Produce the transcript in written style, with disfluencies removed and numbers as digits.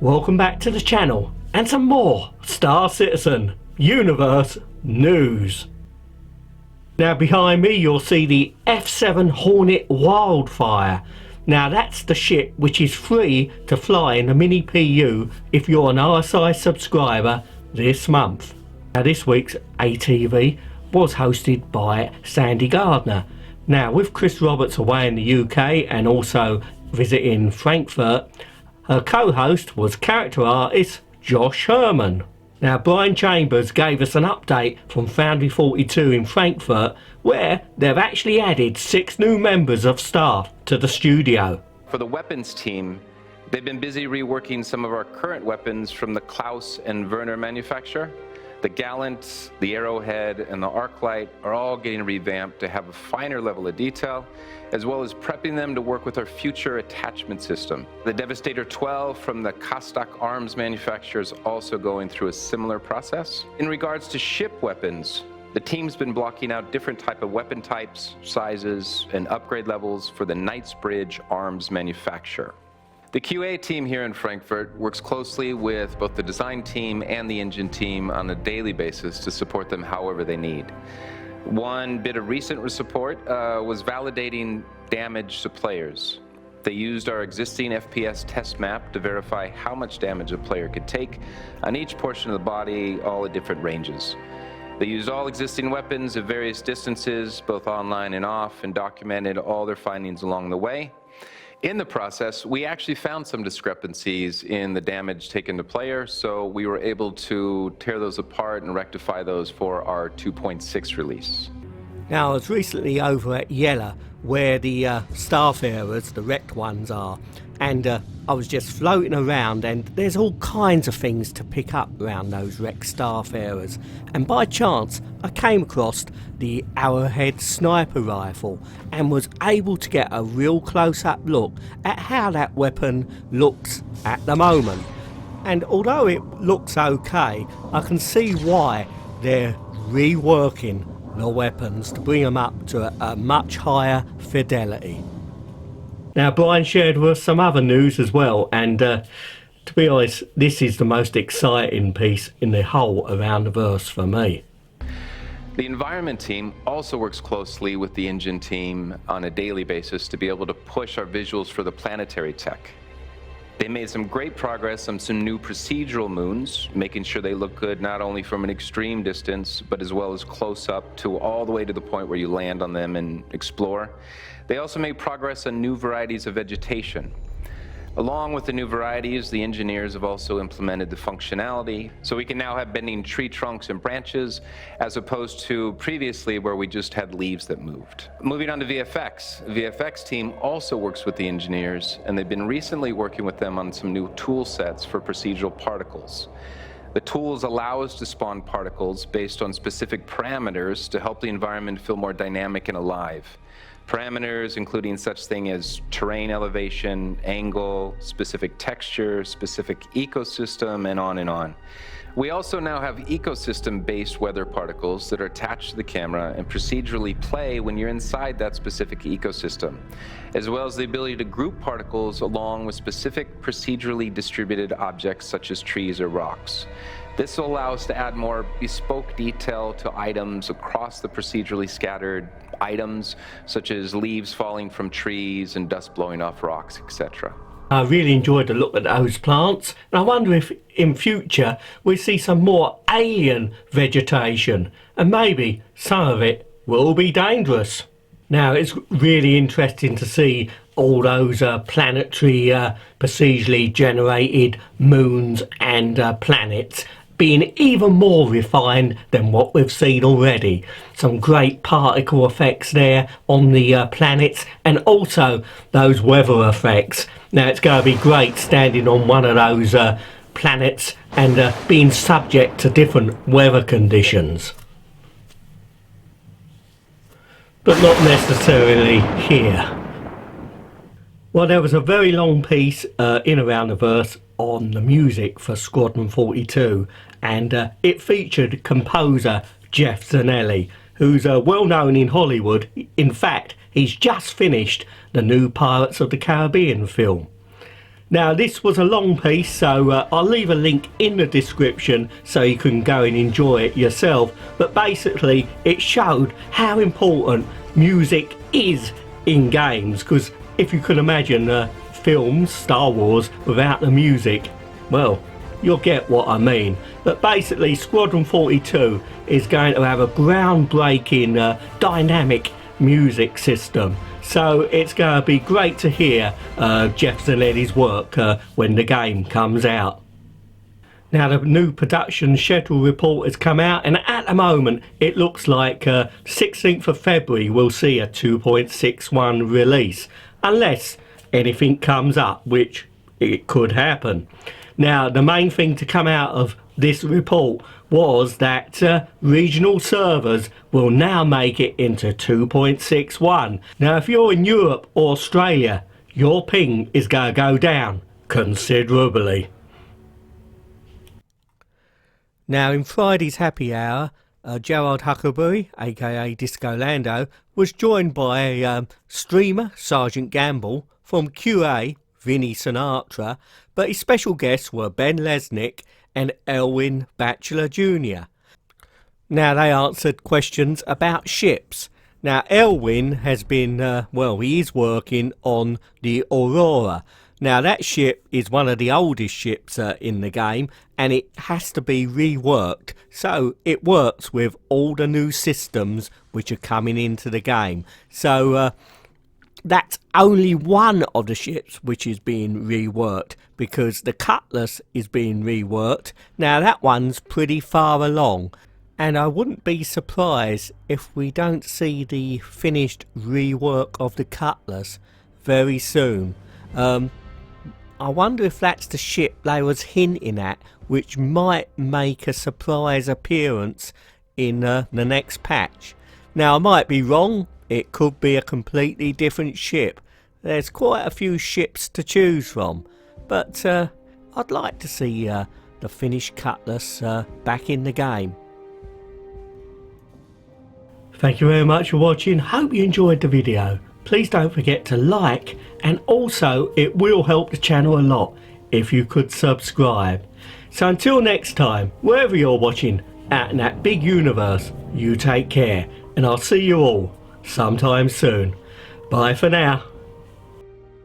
Welcome back to the channel and some more Star Citizen Universe news. Now behind me you'll see the F7 Hornet Wildfire. Now that's the ship which is free to fly in the mini PU if you're an RSI subscriber this month. Now this week's ATV was hosted by Sandy Gardner. Now with Chris Roberts away in the UK and also visiting Frankfurt, her co-host was character artist Josh Herman. Now Brian Chambers gave us an update from Foundry 42 in Frankfurt where they've actually added 6 new members of staff to the studio. For the weapons team, they've been busy reworking some of our current weapons from the Klaus and Werner manufacturer. The Gallant, the Arrowhead, and the Arclight are all getting revamped to have a finer level of detail, as well as prepping them to work with our future attachment system. The Devastator 12 from the Kostak Arms manufacturer is also going through a similar process. In regards to ship weapons, the team's been blocking out different type of weapon types, sizes, and upgrade levels for the Knightsbridge Arms manufacturer. The QA team here in Frankfurt works closely with both the design team and the engine team on a daily basis to support them however they need. One bit of recent support was validating damage to players. They used our existing FPS test map to verify how much damage a player could take on each portion of the body, all at different ranges. They used all existing weapons at various distances, both online and off, and documented all their findings along the way. In the process, we actually found some discrepancies in the damage taken to player, so we were able to tear those apart and rectify those for our 2.6 release. Now I was recently over at Yella where the Starfarers, the wrecked ones, are, and I was just floating around and there's all kinds of things to pick up around those wrecked Starfarers, and by chance I came across the Arrowhead sniper rifle and was able to get a real close-up look at how that weapon looks at the moment. And although it looks okay, I can see why they're reworking the weapons to bring them up to a much higher fidelity. Now Brian shared with us some other news as well, and to be honest, this is the most exciting piece in the whole Around the Verse for me. The environment team also works closely with the engine team on a daily basis to be able to push our visuals for the planetary tech. They made some great progress on some new procedural moons, making sure they look good not only from an extreme distance, but as well as close up to all the way to the point where you land on them and explore. They also made progress on new varieties of vegetation. Along with the new varieties, the engineers have also implemented the functionality, so we can now have bending tree trunks and branches, as opposed to previously where we just had leaves that moved. Moving on to VFX. The VFX team also works with the engineers, and they've been recently working with them on some new tool sets for procedural particles. The tools allow us to spawn particles based on specific parameters to help the environment feel more dynamic and alive. Parameters including such thing as terrain elevation, angle, specific texture, specific ecosystem, and on and on. We also now have ecosystem-based weather particles that are attached to the camera and procedurally play when you're inside that specific ecosystem, as well as the ability to group particles along with specific procedurally distributed objects such as trees or rocks. This will allow us to add more bespoke detail to items across the procedurally scattered items, such as leaves falling from trees and dust blowing off rocks, etc. I really enjoyed the look at those plants, and I wonder if in future we see some more alien vegetation, and maybe some of it will be dangerous. Now it's really interesting to see all those planetary procedurally generated moons and planets being even more refined than what we've seen already. Some great particle effects there on the planets, and also those weather effects. Now it's going to be great standing on one of those planets and being subject to different weather conditions. But not necessarily here. Well, there was a very long piece in Around the Verse on the music for Squadron 42, and it featured composer Geoff Zanelli, who's well known in Hollywood. In fact, he's just finished the new Pirates of the Caribbean film. Now this was a long piece, so I'll leave a link in the description so you can go and enjoy it yourself. But basically it showed how important music is in games, because if you can imagine films, Star Wars, without the music, well, you'll get what I mean. But basically Squadron 42 is going to have a groundbreaking dynamic music system, so it's going to be great to hear Geoff Zanelli's work when the game comes out. Now the new production schedule report has come out, and at the moment it looks like 16th of February we'll see a 2.61 release, unless anything comes up, which it could happen. Now the main thing to come out of this report was that regional servers will now make it into 2.61. Now if you're in Europe or Australia, your ping is going to go down considerably. Now in Friday's happy hour, Gerald Huckleberry, aka Disco Lando, was joined by streamer Sergeant Gamble, from QA Vinnie Sinatra, but his special guests were Ben Lesnick and Elwin Batchelor Jr. Now they answered questions about ships. Now Elwin has been, he is working on the Aurora. Now that ship is one of the oldest ships in the game, and it has to be reworked so it works with all the new systems which are coming into the game. So that's only one of the ships which is being reworked, because the Cutlass is being reworked. Now that one's pretty far along, and I wouldn't be surprised if we don't see the finished rework of the Cutlass very soon. I wonder if that's the ship they was hinting at, which might make a surprise appearance in the next patch. Now I might be wrong, it could be a completely different ship. There's quite a few ships to choose from, but I'd like to see the finished Cutlass back in the game. Thank you very much for watching. Hope you enjoyed the video. Please don't forget to like, and also it will help the channel a lot if you could subscribe. So until next time, wherever you're watching out in that big universe, you take care, and I'll see you all sometime soon. Bye for now.